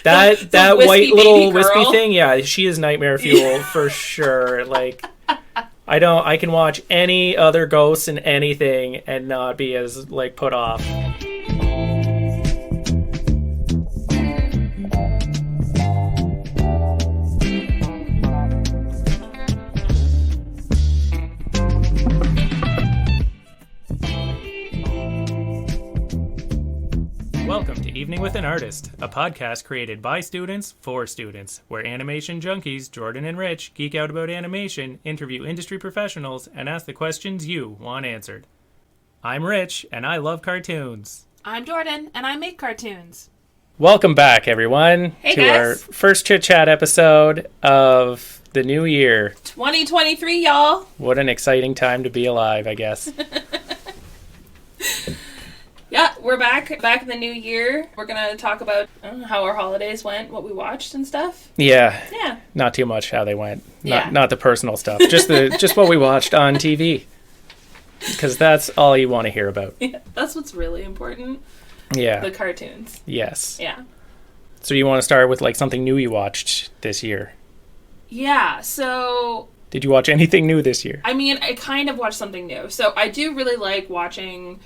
that white little wispy girl. thing, yeah, she is nightmare fuel for sure. Like, I can watch any other ghosts in anything and not be as, like, put off. Welcome to Evening with an Artist, a podcast created by students for students, where animation junkies Jordan and Rich geek out about animation, interview industry professionals, and ask the questions you want answered. I'm Rich, and I love cartoons. I'm Jordan, and I make cartoons. Welcome back, everyone, to our first Chit Chat episode of the new year. 2023, y'all. What an exciting time to be alive, I guess. Yeah, we're back in the new year. We're going to talk about how our holidays went, what we watched and stuff. Yeah. Not too much how they went. Yeah. Not the personal stuff. Just what we watched on TV. Because that's all you want to hear about. Yeah, that's what's really important. Yeah. The cartoons. Yes. Yeah. So you want to start with like something new you watched this year? Yeah, so... Did you watch anything new this year? I mean, I kind of watched something new. So I do really like watching...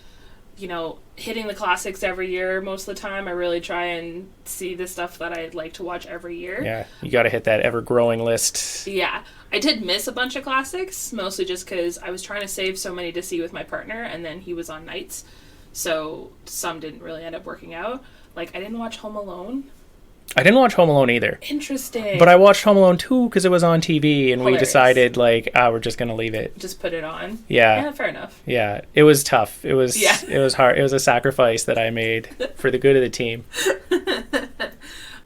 hitting the classics every year most of the time. I really try and see the stuff that I'd like to watch every year. Yeah, you got to hit that ever-growing list. Yeah. I did miss a bunch of classics, mostly just because I was trying to save so many to see with my partner, and then he was on nights, so some didn't really end up working out. Like, I didn't watch Home Alone. I didn't watch Home Alone either. Interesting. But I watched Home Alone 2 because it was on TV, and Hilarious. We decided, we're just going to leave it. Just put it on. Yeah. Yeah, fair enough. Yeah, it was tough. It was hard. It was a sacrifice that I made for the good of the team.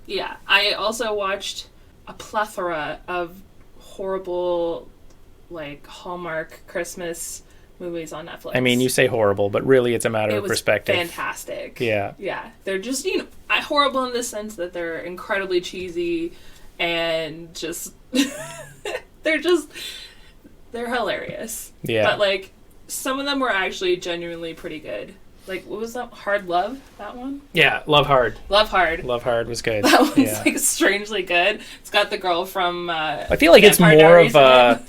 Yeah. I also watched a plethora of horrible, Hallmark Christmas movies on Netflix. I mean, you say horrible, but really it's a matter of perspective. Fantastic. Yeah. Yeah. They're just, horrible in the sense that they're incredibly cheesy and just, they're hilarious. Yeah. But, some of them were actually genuinely pretty good. What was that? Hard Love? That one? Yeah, Love Hard. Love Hard. Love Hard was good. That one's, strangely good. It's got the girl from, I feel like it's more of a...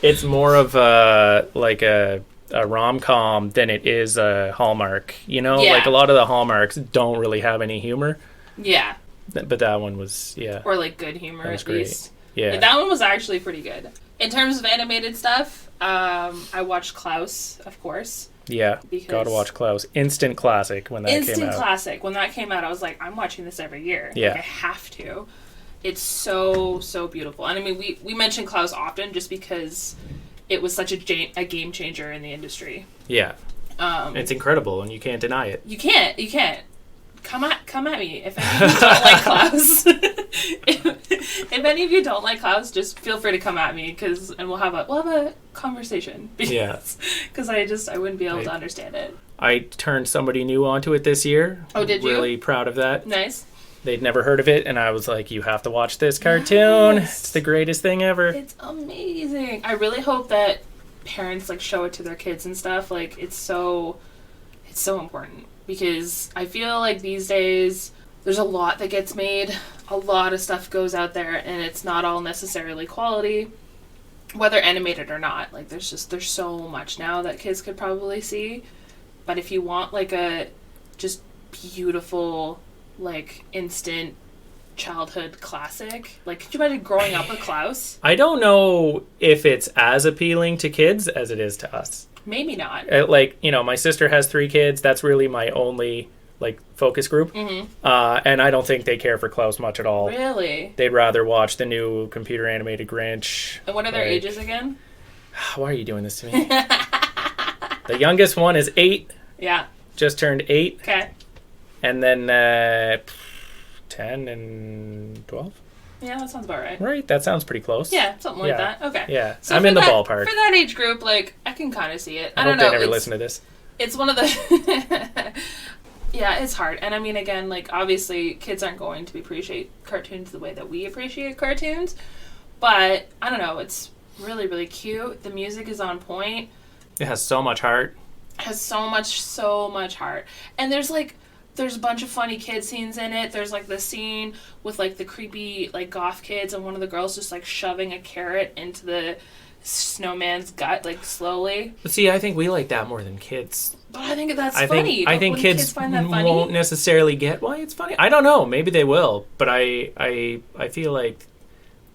It's more of a rom-com than it is a Hallmark, Yeah. Like a lot of the Hallmarks don't really have any humor. Yeah. But that one was, yeah. Or good humor at great. least. Yeah. That one was actually pretty good. In terms of animated stuff, I watched Klaus, of course. Yeah, gotta watch Klaus. Instant classic when that came out. Instant classic. When that came out, I was like, I'm watching this every year. Yeah. I have to. It's so, so beautiful. And I mean, we mention Klaus often just because it was such a game changer in the industry. Yeah. It's incredible, and you can't deny it. You can't. Come at me if any of you don't like Klaus. if any of you don't like Klaus, just feel free to come at me and we'll have a conversation. Because I wouldn't be able to understand it. I turned somebody new onto it this year. Oh, did you? Really proud of that. Nice. They'd never heard of it, and I was like, you have to watch this cartoon. Yes. It's the greatest thing ever. It's amazing. I really hope that parents show it to their kids and stuff. It's so important. Because I feel like these days there's a lot that gets made, a lot of stuff goes out there, and it's not all necessarily quality, whether animated or not. There's so much now that kids could probably see. But if you want a just beautiful, instant childhood classic, could you imagine growing up with Klaus? I don't know if it's as appealing to kids as it is to us. Maybe not. My sister has 3 kids. That's really my only, focus group. Mm-hmm. And I don't think they care for Klaus much at all. Really? They'd rather watch the new computer-animated Grinch. And what are their ages again? Why are you doing this to me? The youngest one is 8. Yeah. Just turned 8. Okay. And then 10 and 12. Yeah, that sounds about right. Right, that sounds pretty close. Yeah, something like that. Okay. Yeah, so I'm in the ballpark. For that age group, I can kind of see it. I don't hope know. They never listen to this. It's one of the... Yeah, it's hard. And I mean, again, obviously, kids aren't going to appreciate cartoons the way that we appreciate cartoons. But, I don't know, it's really, really cute. The music is on point. It has so much heart. It has so much heart. And there's, There's a bunch of funny kid scenes in it. There's, like, the scene with, like, the creepy, like, goth kids and one of the girls just, like, shoving a carrot into the snowman's gut, like, slowly. But see, I think we like that more than kids. But I think that's funny. I think kids find that funny? won't necessarily get why it's funny. I don't know. Maybe they will. But I feel like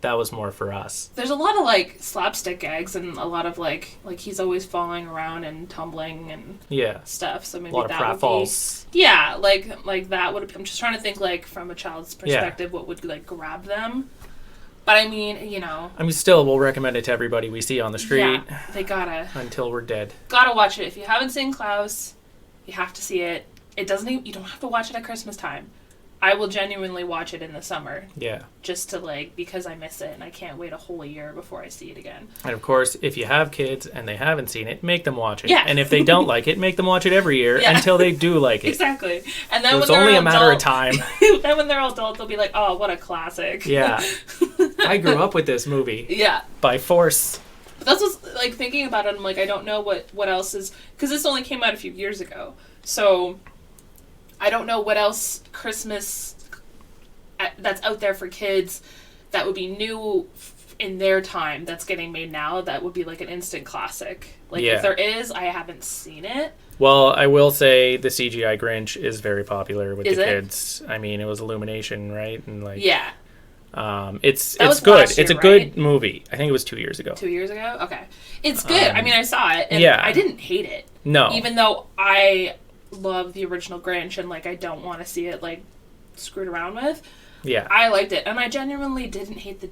that was more for us. There's a lot of, like, slapstick gags and a lot of, like he's always falling around and tumbling and stuff. So maybe a lot that of would pratfalls. be... Yeah, like that would... I'm just trying to think, like, from a child's perspective, what would, like, grab them. But, I mean, you know... I mean, still, we'll recommend it to everybody we see on the street. Yeah, they gotta... Until we're dead. Gotta watch it. If you haven't seen Klaus, you have to see it. It doesn't even... You don't have to watch it at Christmas time. I will genuinely watch it in the summer. Yeah. Just to, like, because I miss it and I can't wait a whole year before I see it again. And, of course, if you have kids and they haven't seen it, make them watch it. Yeah. And if they don't like it, make them watch it every year until they do like it. Exactly. And then it's only a matter of time. Then when they're adults, they'll be like, oh, what a classic. Yeah. I grew up with this movie. Yeah. By force. But that's what's, like, thinking about it, I'm like, I don't know what else is... Because this only came out a few years ago. So, I don't know what else Christmas... that's out there for kids that would be new in their time that's getting made now that would be like an instant classic. Like if there is, I haven't seen it. Well, I will say the CGI Grinch is very popular with is the it? Kids. I mean, it was Illumination, right? And like it's Year, good. It's a good right? movie. I think it was 2 years ago. 2 years ago? Okay. It's good. I mean, I saw it and I didn't hate it. No. Even though I love the original Grinch and like I don't want to see it like screwed around with. Yeah. I liked it, and I genuinely didn't hate the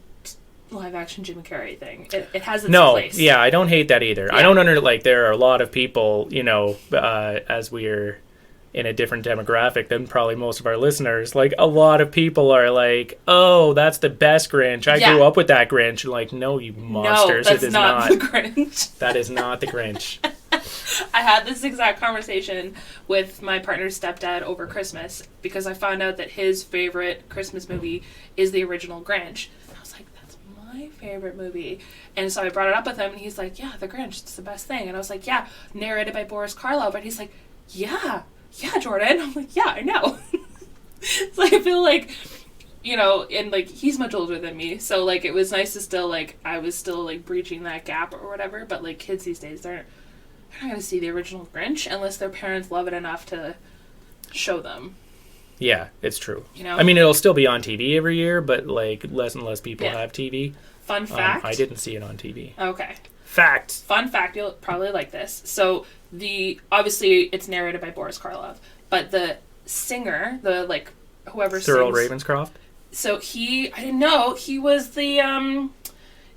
live-action Jim Carrey thing. It has its place. Yeah, I don't hate that either. Yeah. I don't like, there are a lot of people, you know, as we're in a different demographic than probably most of our listeners, like, a lot of people are like, oh, that's the best Grinch. I grew up with that Grinch. And like, no, you monsters. No, that's it is not the Grinch. That is not the Grinch. I had this exact conversation with my partner's stepdad over Christmas because I found out that his favorite Christmas movie is the original Grinch. I was like, that's my favorite movie. And so I brought it up with him and he's like, yeah, the Grinch, it's the best thing. And I was like, yeah, narrated by Boris Karloff. And he's like, yeah, Jordan. I'm like, yeah, I know. So I feel like, you know, and like he's much older than me. So like it was nice to still like, I was still like breaching that gap or whatever. But like kids these days, they're not going to see the original Grinch unless their parents love it enough to show them. Yeah, it's true. You know? I mean, it'll still be on TV every year, but like less and less people have TV. Fun fact. I didn't see it on TV. Okay. Fact. Fun fact, you'll probably like this. So obviously it's narrated by Boris Karloff, but the singer, the like whoever Cyril sings. Ravenscroft. So I didn't know, he was Tony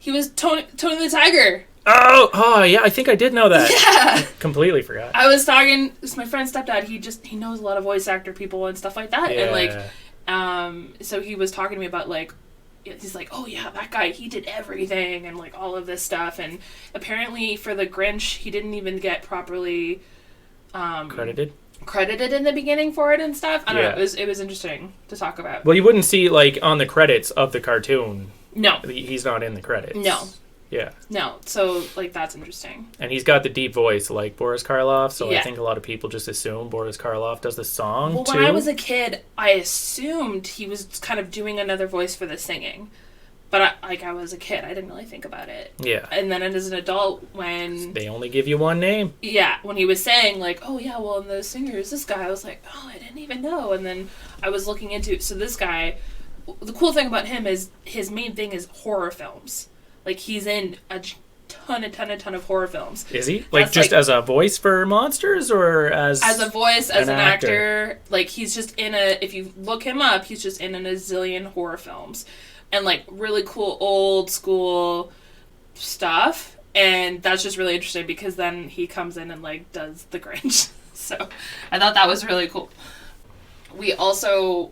the Tiger. Oh, yeah, I think I did know that. Yeah. I completely forgot. I was talking, it's my friend's stepdad, he knows a lot of voice actor people and stuff like that. Yeah. And like, so he was talking to me about like, he's like, oh yeah, that guy, he did everything and like all of this stuff. And apparently for the Grinch, he didn't even get properly credited in the beginning for it and stuff. I don't know, it was interesting to talk about. Well, you wouldn't see like on the credits of the cartoon. No. He's not in the credits. No. Yeah. No, so, like, that's interesting. And he's got the deep voice like Boris Karloff, so I think a lot of people just assume Boris Karloff does the song, Well, when I was a kid, I assumed he was kind of doing another voice for the singing. But, I was a kid, I didn't really think about it. Yeah. And then as an adult, when... They only give you one name. Yeah, when he was saying, like, oh, yeah, well, and the singer is this guy, I was like, oh, I didn't even know. And then I was looking into... So this guy, the cool thing about him is his main thing is horror films. Like, he's in a ton of horror films. Is he? Like, just as a voice for monsters, or as a voice, as an actor? Like, he's just in if you look him up, he's just in a zillion horror films. And, like, really cool old school stuff. And that's just really interesting because then he comes in and, like, does the Grinch. So, I thought that was really cool. We also...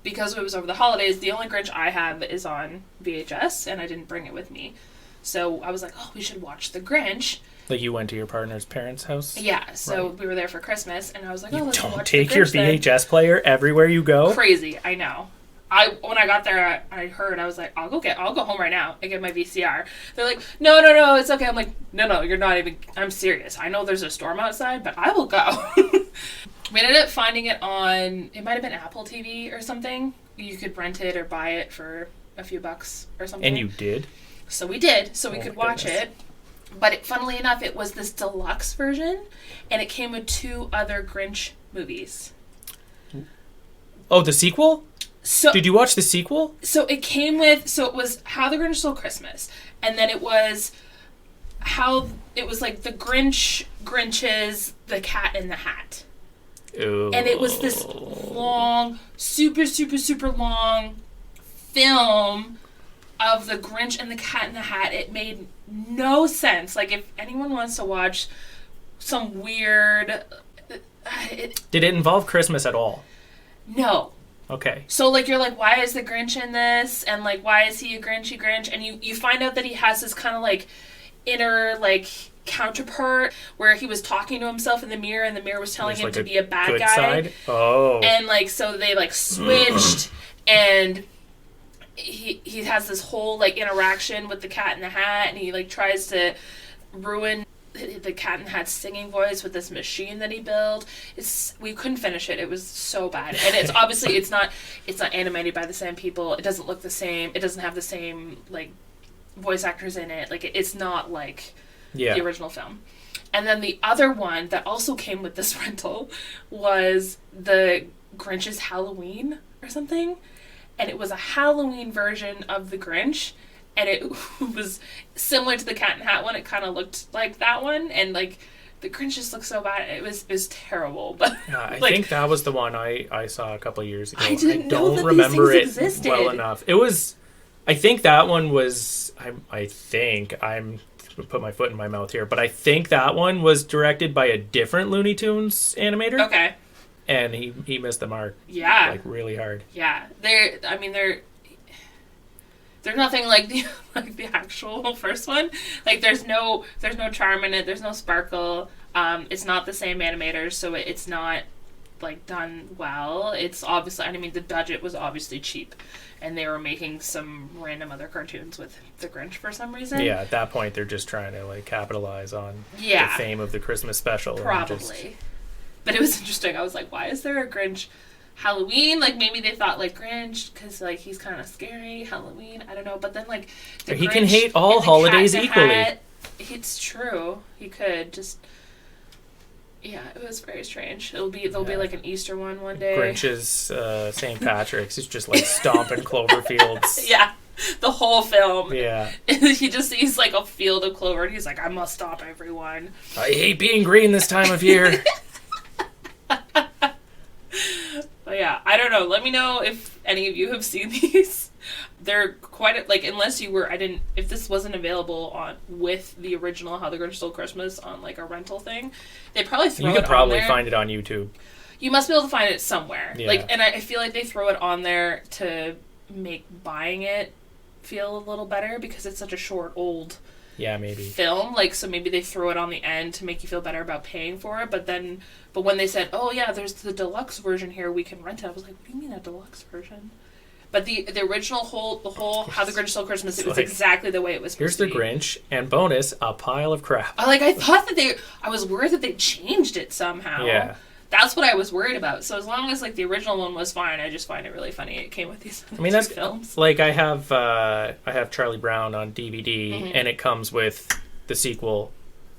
because it was over the holidays, the only Grinch I have is on VHS, and I didn't bring it with me. So I was like, oh, we should watch The Grinch. Like you went to your partner's parents' house? Yeah, so we were there for Christmas, and I was like, oh, let's watch The Grinch. Don't take your VHS player everywhere you go? Crazy, I know. When I got there, I heard, I was like, I'll go home right now and get my VCR. They're like, no, it's okay. I'm like, no, you're not even, I'm serious. I know there's a storm outside, but I will go. We ended up finding it on, it might have been Apple TV or something. You could rent it or buy it for a few bucks or something. And you did? So we did, so we could watch it. But funnily enough, it was this deluxe version, and it came with 2 other Grinch movies. Oh, the sequel? So did you watch the sequel? So it came with, so it was How the Grinch Stole Christmas, and then it was like the Grinch's The Cat in the Hat. Ooh. And it was this long, super, super, super long film of the Grinch and the Cat in the Hat. It made no sense. Like, if anyone wants to watch some weird... Did it involve Christmas at all? No. Okay. So, like, you're like, why is the Grinch in this? And, like, why is he a Grinchy Grinch? And you find out that he has this kind of, like, inner, like, counterpart where he was talking to himself in the mirror, and the mirror was telling him to be a bad guy. Side? Oh. And, like, so they, like, switched, and he has this whole, like, interaction with the Cat in the Hat, and he, like, tries to ruin the Cat in the Hat's singing voice with this machine that he built. We couldn't finish it. It was so bad. And it's obviously it's not animated by the same people. It doesn't look the same. It doesn't have the same, like, voice actors in it. Like, it's not like the original film. And then the other one that also came with this rental was the Grinch's Halloween or something. And it was a Halloween version of the Grinch. And it was similar to the Cat in the Hat one. It kind of looked like that one. And, like, the Grinch just looked so bad. It was terrible. But I think that was the one I saw a couple of years ago. I don't remember it existed. Well enough. It was... I think that one was... I think... I'm going to put my foot in my mouth here. But I think that one was directed by a different Looney Tunes animator. Okay. And he missed the mark. Yeah. Like, really hard. Yeah. They're nothing like the actual first one. Like, there's no charm in it. There's no sparkle. It's not the same animators, so it's not, like, done well. It's obviously, I mean, the budget was obviously cheap, and they were making some random other cartoons with the Grinch for some reason. Yeah, at that point, they're just trying to, like, capitalize on the fame of the Christmas special. Probably. But it was interesting. I was like, why is there a Grinch Halloween? Like, maybe they thought, like, Grinch because, like, he's kind of scary. Halloween, I don't know. But then, like, he can hate all holidays equally. It's true. He could just. Yeah, it was very strange. There'll be like an Easter one day. Grinch's St. Patrick's. He's just, like, stomping clover fields. Yeah, the whole film. Yeah. He just sees, like, a field of clover, and he's like, I must stop everyone. I hate being green this time of year. But yeah, I don't know. Let me know if any of you have seen these. They're quite like, unless you were, if this wasn't available on with the original How the Grinch Stole Christmas on, like, a rental thing, they probably throw it on there. You could probably find it on YouTube. You must be able to find it somewhere. Yeah. Like, and I feel like they throw it on there to make buying it feel a little better because it's such a short, old film. Like, so maybe they throw it on the end to make you feel better about paying for it. But when they said, oh yeah, there's the deluxe version here, we can rent it, I was like, what do you mean a deluxe version? But the original whole How the Grinch Stole Christmas, it was like, exactly the way it was supposed to be. Here's the Grinch, and bonus, a pile of crap. I thought that I was worried that they changed it somehow. Yeah. That's what I was worried about. So as long as, like, the original one was fine, I just find it really funny it came with these films. Like, I have Charlie Brown on DVD, and it comes with the sequel.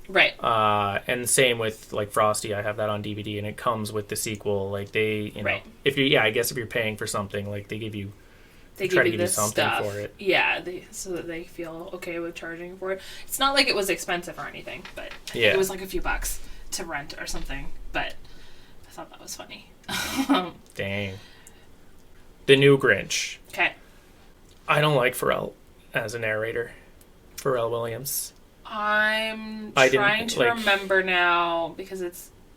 Right. And same with, like, Frosty. I have that on DVD, and it comes with the sequel. Like, they, you know, right. I guess if you're paying for something, like, they give you this something stuff for it. Yeah, so that they feel okay with charging for it. It's not like it was expensive or anything, but it was like a few bucks to rent or something. But I thought that was funny. Dang. The new Grinch. Okay. I don't like Pharrell as a narrator. Pharrell Williams. I'm trying to remember now because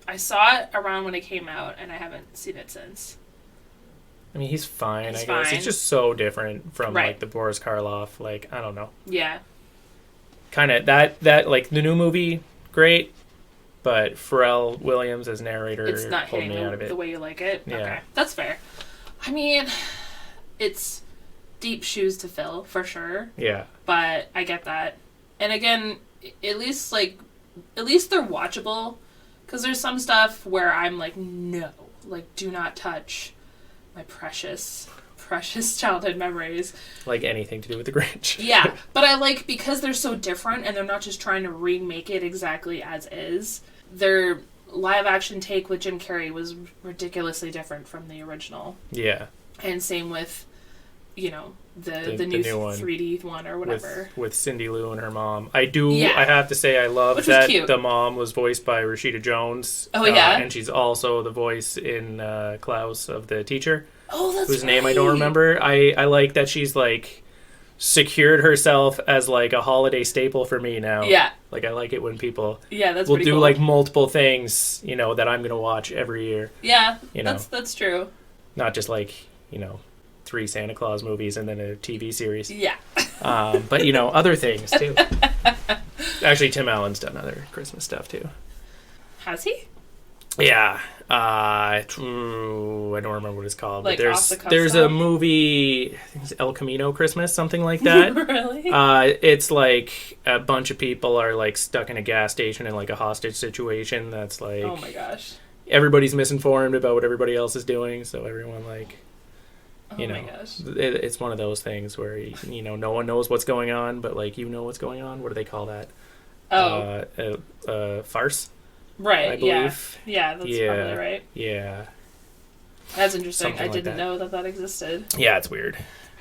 I saw it around when it came out and I haven't seen it since. I mean, he's fine, I guess. It's just so different from, like, the Boris Karloff. Like, I don't know. Yeah. Kind of, that, like, the new movie, great, but Pharrell Williams as narrator it's not pulled me out of it. The way you like it? Yeah. Okay, that's fair. I mean, it's deep shoes to fill, for sure. Yeah. But I get that. And again, at least they're watchable Because there's some stuff where I'm like, no, like, do not touch my precious childhood memories. Like anything to do with the Grinch. Yeah, but I like, because they're so different and they're not just trying to remake it exactly as is, their live action take with Jim Carrey was ridiculously different from the original. Yeah. And same with, you know, the new 3D one or whatever. With Cindy Lou and her mom. I have to say I love that the mom was voiced by Rashida Jones. Oh, yeah? And she's also the voice in Klaus of the teacher. Oh, that's whose right. name I don't remember. I like that she's, like, secured herself as, like, a holiday staple for me now. Yeah. Like, I like it when people will do, like, multiple things, you know, that I'm going to watch every year. Yeah, you know? That's true. Not just, like, you know, 3 Santa Claus movies and then a TV series. Yeah. But, you know, other things, too. Actually, Tim Allen's done other Christmas stuff, too. Has he? Yeah. I don't remember what it's called. Like, but there's a movie, I think it's El Camino Christmas, something like that. Really? It's like a bunch of people are, like, stuck in a gas station in, like, a hostage situation that's, like... Oh, my gosh. Everybody's misinformed about what everybody else is doing, so everyone, like... You know, my gosh. It's one of those things where, you know, no one knows what's going on, but, like, you know what's going on. What do they call that? Farce? Right, I believe. Yeah, that's probably right. Yeah. That's interesting. Something I didn't know that existed. Yeah, it's weird.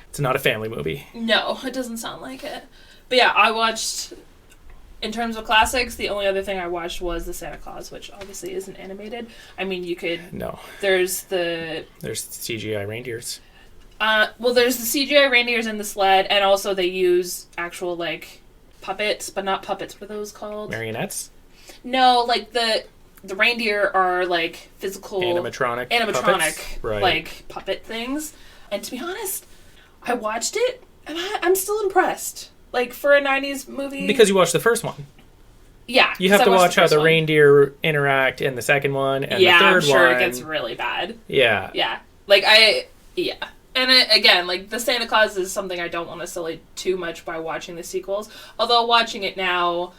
It's not a family movie. No, it doesn't sound like it. But yeah, I watched, in terms of classics, the only other thing I watched was The Santa Claus, which obviously isn't animated. I mean, you could... No. There's CGI reindeers. Well, there's the CGI reindeers in the sled, and also they use actual, like, puppets, but not puppets. What are those called? Marionettes? No, like, the reindeer are, like, physical... Animatronic puppets? Right. Like, puppet things. And to be honest, I watched it, and I'm still impressed. Like, for a 90s movie... Because you watched the first one. Yeah. You have to watch how the reindeer interact in the second one and the third one. Yeah, I'm sure it gets really bad. Yeah. Yeah. Like, yeah. And again, like, The Santa Claus is something I don't want to sully too much by watching the sequels. Although watching it now,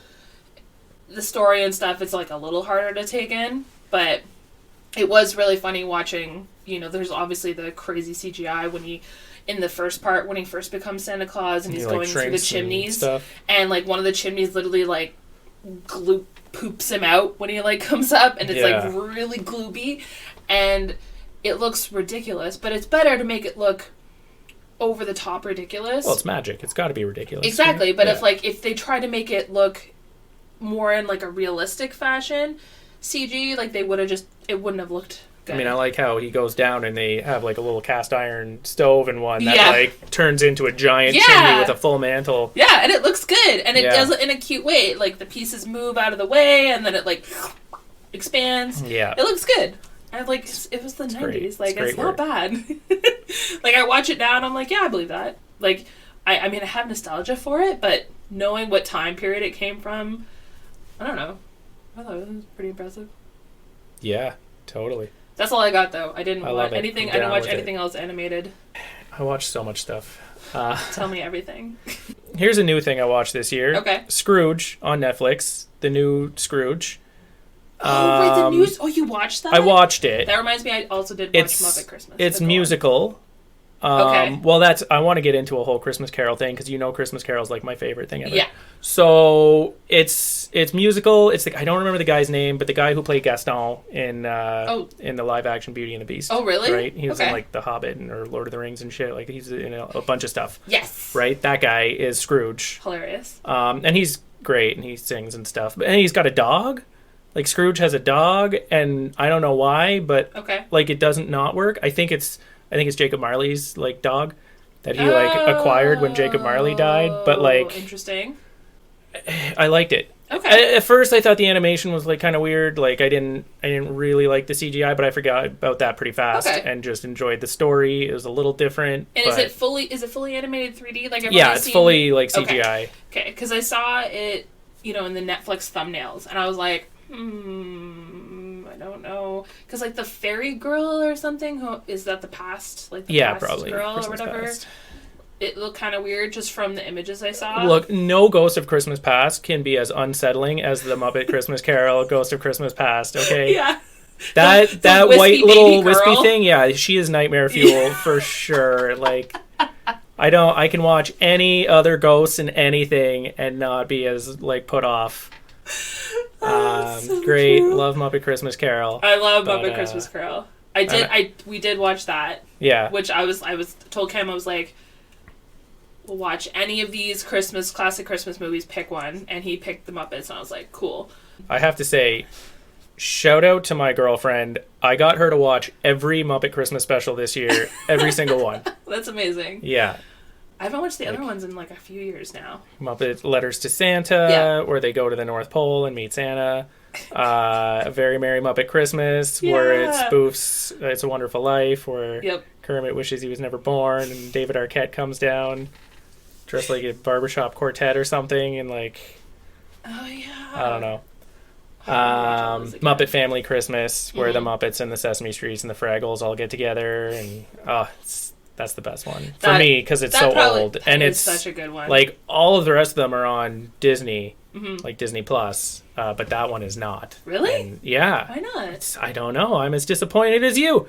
the story and stuff, it's, like, a little harder to take in. But it was really funny watching, you know, there's obviously the crazy CGI when he... In the first part, when he first becomes Santa Claus and he's going through the chimneys. And, like, one of the chimneys literally, like, poops him out when he, like, comes up. And it's, like, really glooby. And it looks ridiculous. But it's better to make it look over-the-top ridiculous. Well, it's magic. It's got to be ridiculous. Exactly. But if they try to make it look more in, like, a realistic fashion, CG, like, they would have just... It wouldn't have looked... Good. I mean, I like how he goes down and they have, like, a little cast iron stove and one that, like, turns into a giant chimney with a full mantle. Yeah, and it looks good. And it does it in a cute way. Like, the pieces move out of the way and then it, like, expands. Yeah. It looks good. And, like, it was the 90s. Great. Like, it's not bad. Like, I watch it now and I'm like, yeah, I believe that. Like, I mean, I have nostalgia for it, but knowing what time period it came from, I don't know. I thought it was pretty impressive. Yeah, totally. That's all I got, though. I didn't watch anything. I didn't watch anything else animated. I watched so much stuff. Tell me everything. Here's a new thing I watched this year. Okay. Scrooge on Netflix. The new Scrooge. Oh, wait, the news. Oh, you watched that? I watched it. That reminds me, I also did watch Muppet Christmas. It's musical. Okay. Well, I want to get into a whole Christmas Carol thing because you know Christmas Carol's like my favorite thing ever. Yeah. So it's musical. I don't remember the guy's name, but the guy who played Gaston in the live action Beauty and the Beast. Oh, really? Right. He was in like The Hobbit or Lord of the Rings and shit. Like he's in a bunch of stuff. Yes. Right. That guy is Scrooge. Hilarious. And he's great and he sings and stuff. And he's got a dog. Like Scrooge has a dog, and I don't know why, but like it doesn't not work. I think it's Jacob Marley's like dog that he like acquired when Jacob Marley died. But like, interesting. I liked it. Okay. At first, I thought the animation was like kind of weird. Like I didn't really like the CGI, but I forgot about that pretty fast and just enjoyed the story. It was a little different. And is it fully animated 3D? Like it's fully like CGI. Okay, because I saw it, in the Netflix thumbnails, and I was like, I don't know, because like the fairy girl or something, is that the past, like the past probably girl Christmas or whatever? Past. it looked kind of weird just from the images I saw. Look, no Ghost of Christmas Past can be as unsettling as the Muppet Christmas Carol Ghost of Christmas Past, okay? Yeah. That the white little wispy wispy thing, yeah, she is nightmare fuel for sure. Like, I can watch any other ghosts in anything and not be as, like, put off. So great. true. Love Muppet Christmas Carol. I love Muppet Christmas Carol. We did watch that. Yeah. Which I was told Cam, I was like, we'll watch any of these classic Christmas movies, pick one, and he picked the Muppets, and I was like, cool. I have to say, shout out to my girlfriend. I got her to watch every Muppet Christmas special this year, every single one. That's amazing. Yeah. I haven't watched the other ones in like a few years now. Muppet Letters to Santa, where they go to the North Pole and meet Santa. A Very Merry Muppet Christmas, where it spoofs It's a Wonderful Life, where Kermit wishes he was never born, and David Arquette comes down dressed like a barbershop quartet or something, and like, I don't know. Muppet Family Christmas, where the Muppets and the Sesame Streets and the Fraggles all get together, and that's the best one for me because it's so old, and it's such a good one. Like, all of the rest of them are on Disney, like Disney Plus, but that one is not. Really? And yeah. Why not? I don't know. I'm as disappointed as you.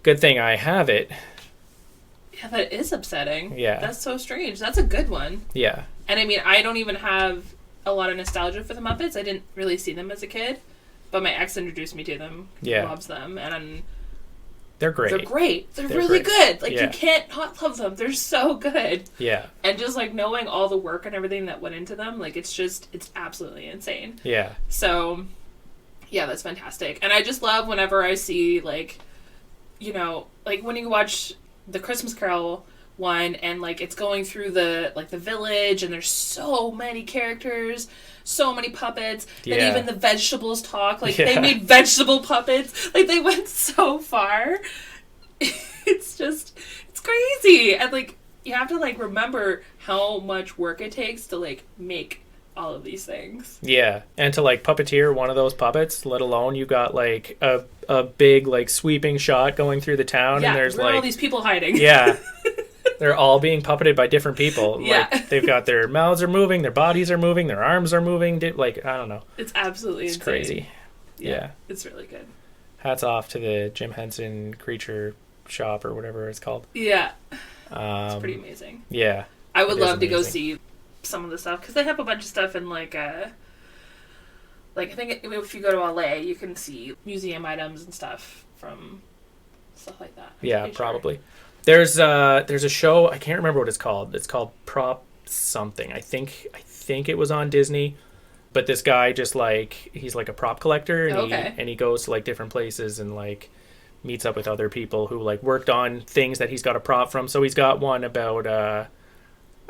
Good thing I have it. Yeah, that is upsetting. Yeah. That's so strange. That's a good one. Yeah. And I mean, I don't even have a lot of nostalgia for the Muppets. I didn't really see them as a kid, but my ex introduced me to them. Yeah. Loves them, and they're great. They're great. They're really great. good. Like, you can't not love them. They're so good. Yeah. And just, like, knowing all the work and everything that went into them, like, it's absolutely insane. Yeah. So, yeah, that's fantastic. And I just love whenever I see, like, you know, like, when you watch the Christmas Carol one, and like it's going through the village, and there's so many characters, so many puppets, and even the vegetables talk. Like, they made vegetable puppets. Like, they went so far. It's crazy. And like, you have to like remember how much work it takes to like make all of these things. Yeah, and to like puppeteer one of those puppets, let alone you got like a big like sweeping shot going through the town, and there's like all these people hiding. Yeah. They're all being puppeted by different people. Yeah. Like, they've got their mouths are moving, their bodies are moving, their arms are moving. Like, I don't know. It's absolutely insane. Crazy. Yeah. It's really good. Hats off to the Jim Henson Creature Shop or whatever it's called. Yeah. It's pretty amazing. Yeah. I would love to go see some of the stuff, because they have a bunch of stuff in like I think if you go to LA, you can see museum items and stuff from stuff like that. Yeah, probably. There's a show, I can't remember what it's called. It's called Prop something. I think it was on Disney. But this guy just like, he's like a prop collector, and he goes to like different places and like meets up with other people who like worked on things that he's got a prop from. So he's got one about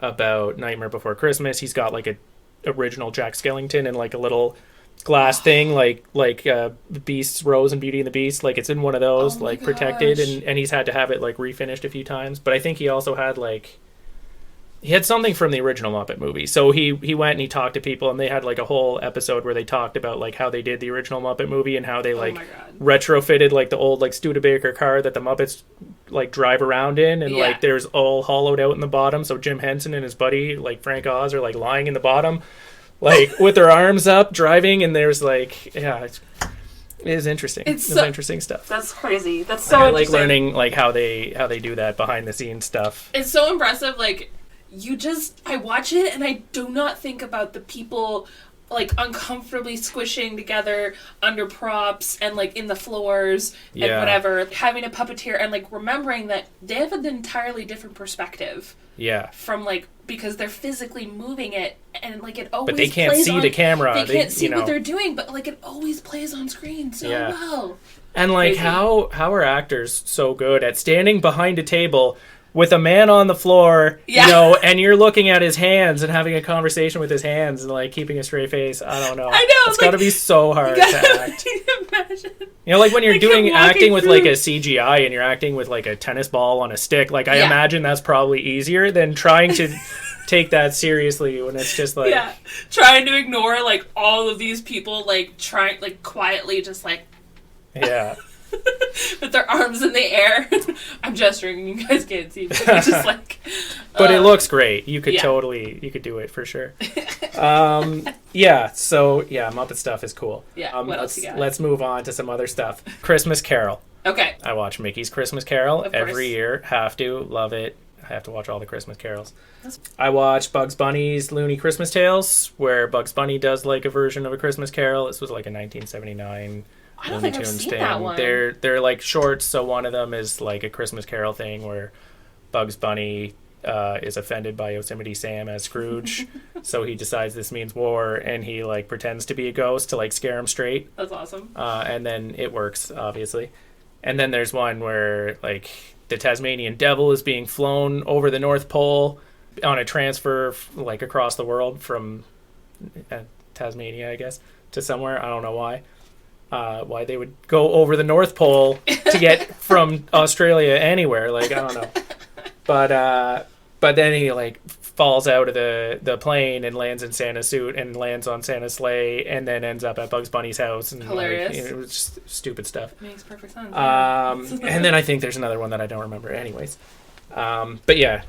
Nightmare Before Christmas. He's got like a original Jack Skellington and like a little glass thing like Beast's Rose and Beauty and the Beast, like it's in one of those, like protected, and he's had to have it like refinished a few times. But I think he also had like, he had something from the original Muppet movie, so he went and he talked to people, and they had like a whole episode where they talked about like how they did the original Muppet movie and how they like retrofitted like the old like Studebaker car that the Muppets like drive around in, and like there's all hollowed out in the bottom, so Jim Henson and his buddy like Frank Oz are like lying in the bottom like with their arms up driving, and there's like it is interesting. It's interesting stuff. That's crazy. That's so interesting. Like learning like how they do that behind the scenes stuff. It's so impressive. Like, I watch it and I do not think about the people like uncomfortably squishing together under props and like in the floors and whatever, having a puppeteer, and like remembering that they have an entirely different perspective. Yeah. From like, because they're physically moving it, and like it always. But they can't see the camera. They can't see what they're doing, but like it always plays on screen so well. And like how are actors so good at standing behind a table with a man on the floor, you know, and you're looking at his hands and having a conversation with his hands and like keeping a straight face. I don't know. I know. It's got to be so hard to act. Imagine. You know, like when you're doing acting with like a CGI and you're acting with like a tennis ball on a stick, like I imagine that's probably easier than trying to take that seriously when it's just like trying to ignore like all of these people like trying like quietly just like with their arms in the air. I'm gesturing, you guys can't see, but it's just like But it looks great. You could Yeah. you could do it for sure. Muppet stuff is cool. Yeah, what else you got? Let's move on to some other stuff. Christmas Carol. Okay. I watch Mickey's Christmas Carol Of course. every year. Have to. Love it. I have to watch all the Christmas carols. I watch Bugs Bunny's Looney Christmas Tales, where Bugs Bunny does like a version of a Christmas Carol. This was like a 1979 I don't Looney think I've Tunes seen thing. that one. They're like shorts, so one of them is like a Christmas Carol thing where Bugs Bunny is offended by Yosemite Sam as Scrooge, so he decides this means war, and he like pretends to be a ghost to like scare him straight. That's awesome. And then it works, obviously. And then there's one where like the Tasmanian devil is being flown over the North Pole on a transfer like across the world from Tasmania, I guess, to somewhere. I don't know why they would go over the North Pole to get from Australia anywhere. Like, I don't know. But then he like falls out of the plane and lands in Santa's suit and lands on Santa's sleigh and then ends up at Bugs Bunny's house. And Hilarious. Like, it was just stupid stuff. Makes perfect sense. And then I think there's another one that I don't remember anyways. But yeah,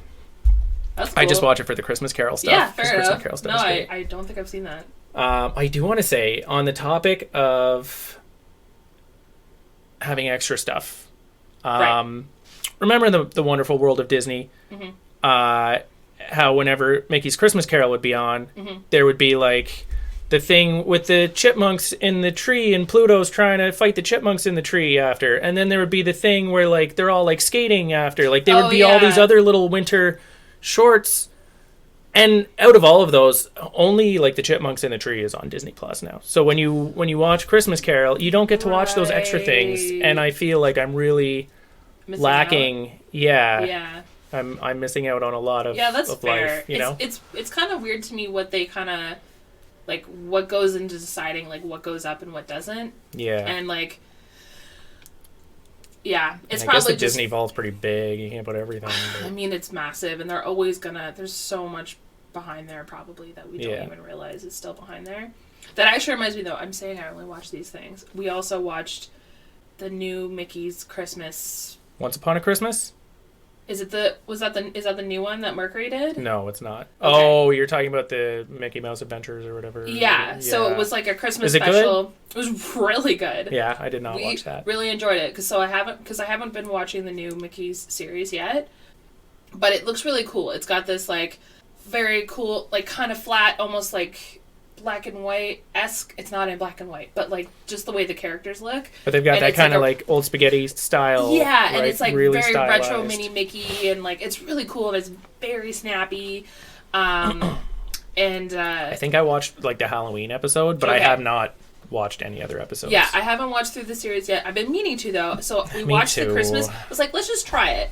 That's cool. I just watch it for the Christmas Carol stuff. Yeah, fair Christmas enough. Carol stuff No, is great. I don't think I've seen that. I do want to say, on the topic of having extra stuff, Right. remember the Wonderful World of Disney? Mm-hmm. How whenever Mickey's Christmas Carol would be on, Mm-hmm. there would be like the thing with the chipmunks in the tree and Pluto's trying to fight the chipmunks in the tree after. And then there would be the thing where like they're all like skating after. Like there would be all these other little winter shorts. And out of all of those, only like the Chipmunks in the Tree is on Disney Plus now. So when you watch Christmas Carol, you don't get to watch those extra things, and I feel like I'm really Missing lacking. out. Yeah, Yeah. I'm missing out on a lot of That's of fair. life. You know, It's kind of weird to me what they kind of like what goes into deciding like what goes up and what doesn't. yeah. And like, yeah, it's And I guess probably the just. Disney Vault's pretty big. You can't put everything. I But mean, it's massive, and they're always gonna. There's so much behind there probably that we don't Yeah. even realize is still behind there. That actually reminds me though. I'm saying I only watch these things. We also watched the new Mickey's Christmas. Once Upon a Christmas? Is that the new one that Mercury did? No, it's not. Okay. Oh, you're talking about the Mickey Mouse Adventures or whatever. Yeah. So it was like a Christmas Is it special. It was really good. Yeah, I did not We watch that. really enjoyed it because I haven't been watching the new Mickey's series yet, but it looks really cool. It's got this like very cool, like kind of flat, almost like black and white esque. It's not in black and white, but like just the way the characters look. But they've got And that it's like kind of like old spaghetti style. Yeah, and right? it's like really very stylized. retro mini Mickey, and like it's really cool and it's very snappy. And I think I watched like the Halloween episode, but I Okay. have not watched any other episodes. yeah, I haven't watched through the series yet. I've been meaning to though. So we Me watched the too. Christmas. I was like, let's just try it,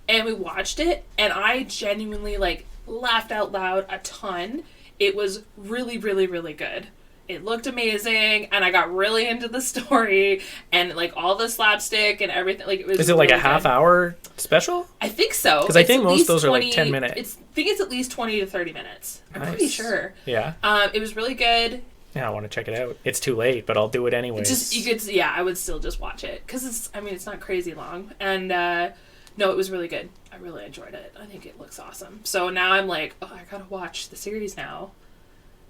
and we watched it, and I genuinely like laughed out loud a ton. It was really, really, really good. It looked amazing, and I got really into the story and like all the slapstick and everything. Like it was. Is it like really a half good. hour special? I think so. 'Cause I It's think at most of least those are, like, 10 minutes. I think it's at least 20 to 30 minutes. I'm pretty Nice. sure. Yeah. It was really good. Yeah, I want to check it out. It's too late, but I'll do it anyways. I would still just watch it because it's not crazy long, and no, it was really good. I really enjoyed it. I think it looks awesome. So now I'm like, oh, I gotta watch the series now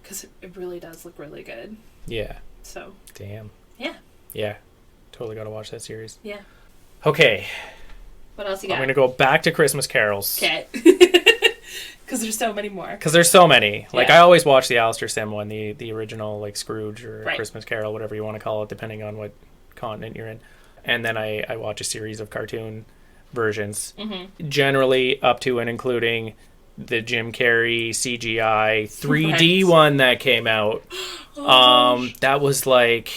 because it really does look really good. Yeah. So Damn. yeah, Yeah. Totally got to watch that series. yeah. Okay. What else you I'm got? going to go back to Christmas carols. Okay. Because there's so many more. Because there's so many. Like, Yeah. I always watch the Alistair Sim one, the original, like, Scrooge or Right. Christmas Carol, whatever you want to call it, depending on what continent you're in. And then I watch a series of cartoon versions, generally up to and including the Jim Carrey CGI 3D Right. one that came out. That was, like,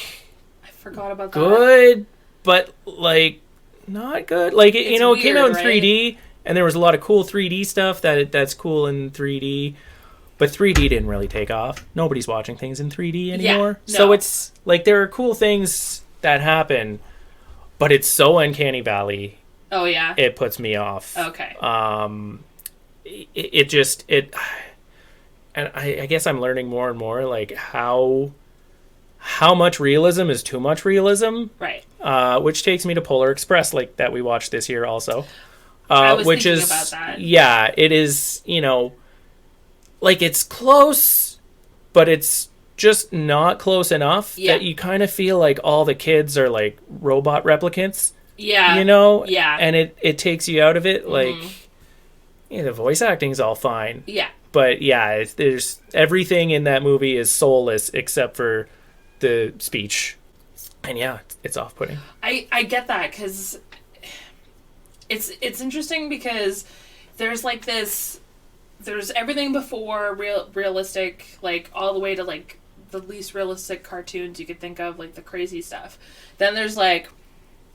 I forgot about that. good, but, like, not good. Like, it It's it came out in weird, 3D, and there was a lot of cool 3D stuff that's cool in 3D. But 3D didn't really take off. Nobody's watching things in 3D anymore. no. So it's like there are cool things that happen, but it's so Uncanny Valley. Oh yeah. It puts me off. Okay. It just and I guess I'm learning more and more like how much realism is too much realism. Right. Which takes me to Polar Express, like that we watched this year also. I was Which thinking is about that. yeah, it is you know, like it's close, but it's just not close enough that you kind of feel like all the kids are like robot replicants. Yeah. You know? Yeah. And it takes you out of it. Like, the voice acting's all fine. Yeah. But yeah, there's everything in that movie is soulless except for the speech. And yeah, it's off-putting. I get that, because it's interesting, because there's like this, there's everything before realistic, like all the way to like the least realistic cartoons you could think of, like the crazy stuff. Then there's like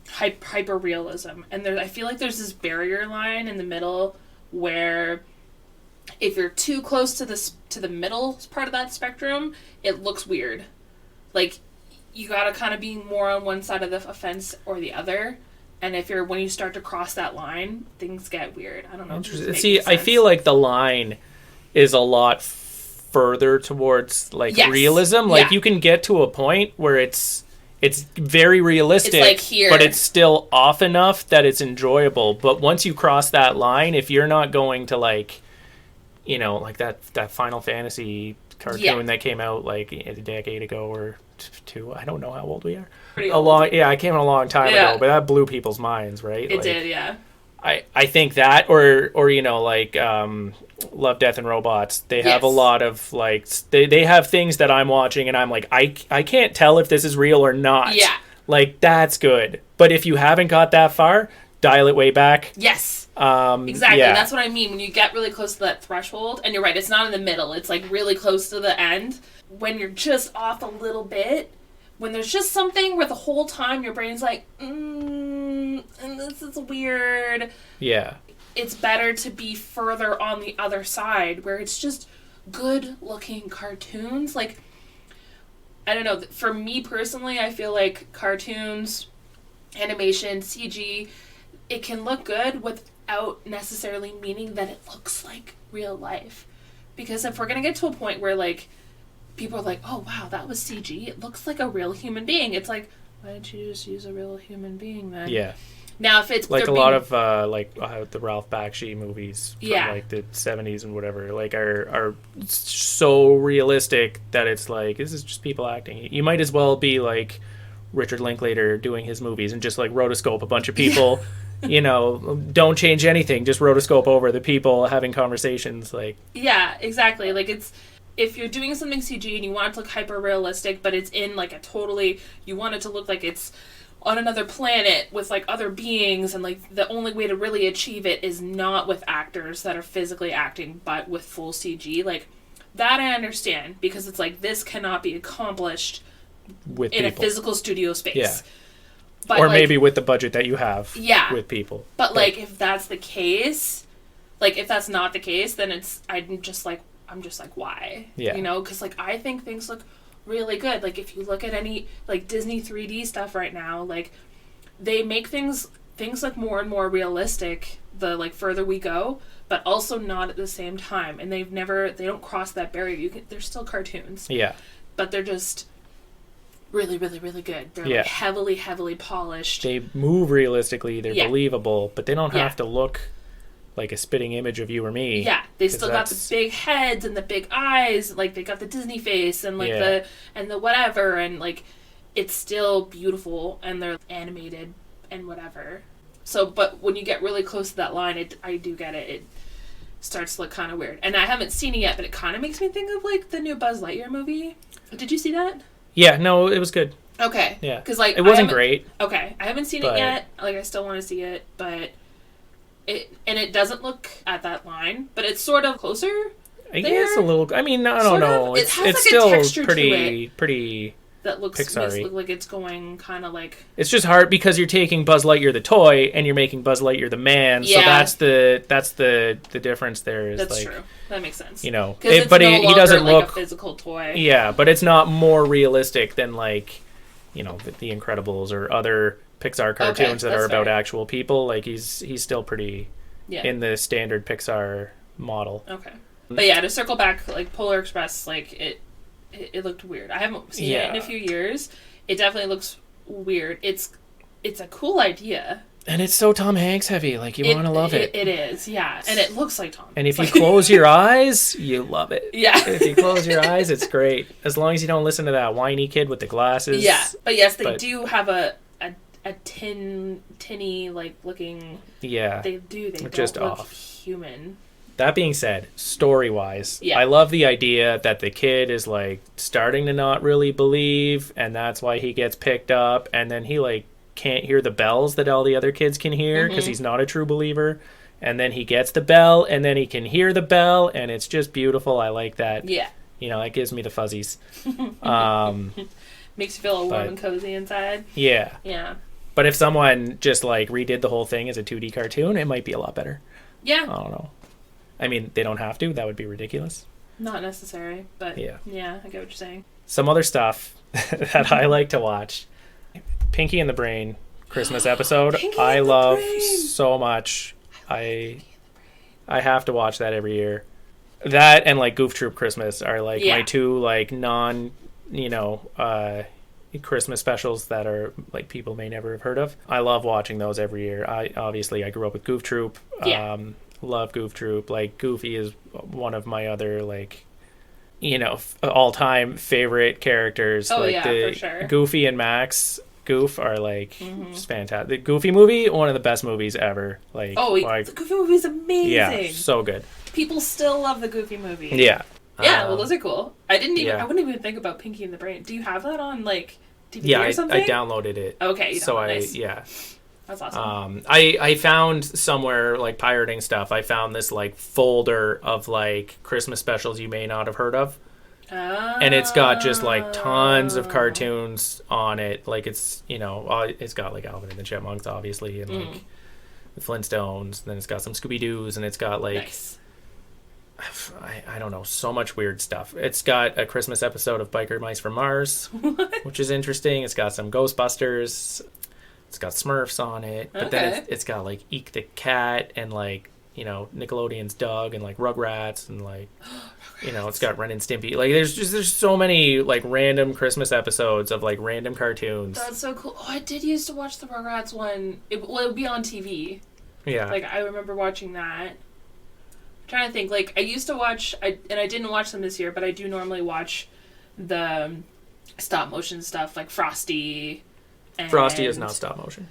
hyper realism, and I feel like there's this barrier line in the middle where if you're too close to the middle part of that spectrum, it looks weird. Like, you gotta kind of be more on one side of the fence or the other. And when you start to cross that line, things get weird. I don't know. See, I feel like the line is a lot further towards like realism. Like you can get to a point where it's very realistic, it's like here, but it's still off enough that it's enjoyable. But once you cross that line, if you're not going to like, like that Final Fantasy cartoon that came out like a decade ago or two, I don't know how old we are. Pretty old. It came out a long time ago, but that blew people's minds, right? It did, yeah. I think that, or like Love, Death, and Robots, they have a lot of like they have things that I'm watching and I'm like, I can't tell if this is real or not. Yeah. Like, that's good. But if you haven't got that far, dial it way back. Yes. Exactly. Yeah. That's what I mean. When you get really close to that threshold, and you're right, it's not in the middle. It's like really close to the end. When you're just off a little bit, when there's just something where the whole time your brain's like, and this is weird. Yeah. It's better to be further on the other side where it's just good looking cartoons. Like, I don't know. For me personally, I feel like cartoons, animation, CG, it can look good without necessarily meaning that it looks like real life. Because if we're going to get to a point where, like, people are like, oh, wow, that was CG. It looks like a real human being. It's like, why didn't you just use a real human being then? Yeah. Now, if it's... Like a lot of, the Ralph Bakshi movies from, like, the 70s and whatever, like, are so realistic that it's like, this is just people acting. You might as well be, like, Richard Linklater doing his movies and just, like, rotoscope a bunch of people... don't change anything, just rotoscope over the people having conversations, like... Yeah, exactly. Like, it's... If you're doing something CG and you want it to look hyper-realistic, but it's in, like, you want it to look like it's on another planet with, like, other beings, and, like, the only way to really achieve it is not with actors that are physically acting, but with full CG. Like, that I understand, because it's like, this cannot be accomplished in a physical studio space. Yeah. But, or, like, maybe with the budget that you have with people. But, like, if that's the case, like, if that's not the case, then I'm just like, why? Yeah. Because, like, I think things look really good. Like, if you look at any, like, Disney 3D stuff right now, like, they make things look more and more realistic the, like, further we go, but also not at the same time. And they don't cross that barrier. They're still cartoons. Yeah. But they're just... really, really, really good. They're like heavily, heavily polished. They move realistically. They're believable, but they don't have to look like a spitting image of you or me. Yeah, they still got the big heads and the big eyes. Like, they got the Disney face and like the whatever, and like it's still beautiful, and they're animated and whatever. So, but when you get really close to that line, I do get it. It starts to look kind of weird, and I haven't seen it yet, but it kind of makes me think of like the new Buzz Lightyear movie. Did you see that? Yeah, no, it was good. Okay. Yeah. Because, like, it wasn't great. Okay. I haven't seen it yet. Like, I still want to see it, but it doesn't look at that line, but it's sort of closer. I guess a little. I mean, I don't know. It has, it's like, still a texture pretty that looks Pixar-y. Makes it look like it's going kind of like... It's just hard because you're taking Buzz Lightyear the toy and you're making Buzz Lightyear the man. Yeah. So that's the difference there. Is that's like, true. That makes sense. But he doesn't like look a physical toy. Yeah, but it's not more realistic than like, the Incredibles or other Pixar cartoons that are about actual people. Like he's still pretty in the standard Pixar model. Okay. But yeah, to circle back, like Polar Express, like it looked weird. I haven't seen it in a few years. It definitely looks weird. It's a cool idea. And it's so Tom Hanks heavy. Like, you want to love it. It is, yeah. And it looks like Tom. And if you close your eyes, you love it. Yeah. If you close your eyes, it's great. As long as you don't listen to that whiny kid with the glasses. Yeah. But yes, they do have a tinny, like, looking... Yeah. They do. They don't just look off. human. That being said, story-wise, yeah. I love the idea that the kid is, like, starting to not really believe, and that's why he gets picked up, and then he, like, can't hear the bells that all the other kids can hear because he's not a true believer, and then he gets the bell, and then he can hear the bell, and it's just beautiful. I like that. Yeah. You know, it gives me the fuzzies. Makes you feel all warm and cozy inside. Yeah. Yeah. But if someone just, like, redid the whole thing as a 2D cartoon, it might be a lot better. Yeah. I don't know. I mean, they don't have to. That would be ridiculous. Not necessary, but yeah, I get what you're saying. Some other stuff that I like to watch. Pinky and the Brain Christmas episode. I love so much. I have to watch that every year. That and, like, Goof Troop Christmas are, like, my two, like, Christmas specials that are, like, people may never have heard of. I love watching those every year. I grew up with Goof Troop. Love Goof Troop. Like, Goofy is one of my other, like, all-time favorite characters. Oh, like, yeah, for sure. Goofy and Max Goof are, like, just fantastic. The Goofy movie, one of the best movies ever. Like, the Goofy movie is amazing. Yeah, so good. People still love the Goofy movie. Yeah. Yeah, well, those are cool. I wouldn't even think about Pinky and the Brain. Do you have that on, like, DVD or something? I downloaded it. Okay, nice. Yeah. That's awesome. I found somewhere, like, pirating stuff, I found this, like, folder of, like, Christmas specials you may not have heard of. And it's got just, like, tons of cartoons on it. Like, it's, it's got, like, Alvin and the Chipmunks, obviously, and, like, the Flintstones. And then it's got some Scooby-Doos, and it's got, like... Nice. I don't know, so much weird stuff. It's got a Christmas episode of Biker Mice from Mars, which is interesting. It's got some Ghostbusters. It's got Smurfs on it. But then it's got, like, Eek the Cat and, like, Nickelodeon's Doug and, like, Rugrats and, like, it's got Ren and Stimpy. Like, there's so many, like, random Christmas episodes of, like, random cartoons. That's so cool. Oh, I did used to watch the Rugrats one. It would be on TV. Yeah. Like, I remember watching that. Trying to think, like, I used to watch, and I didn't watch them this year, but I do normally watch the stop motion stuff, like Frosty. Frosty is not stop motion.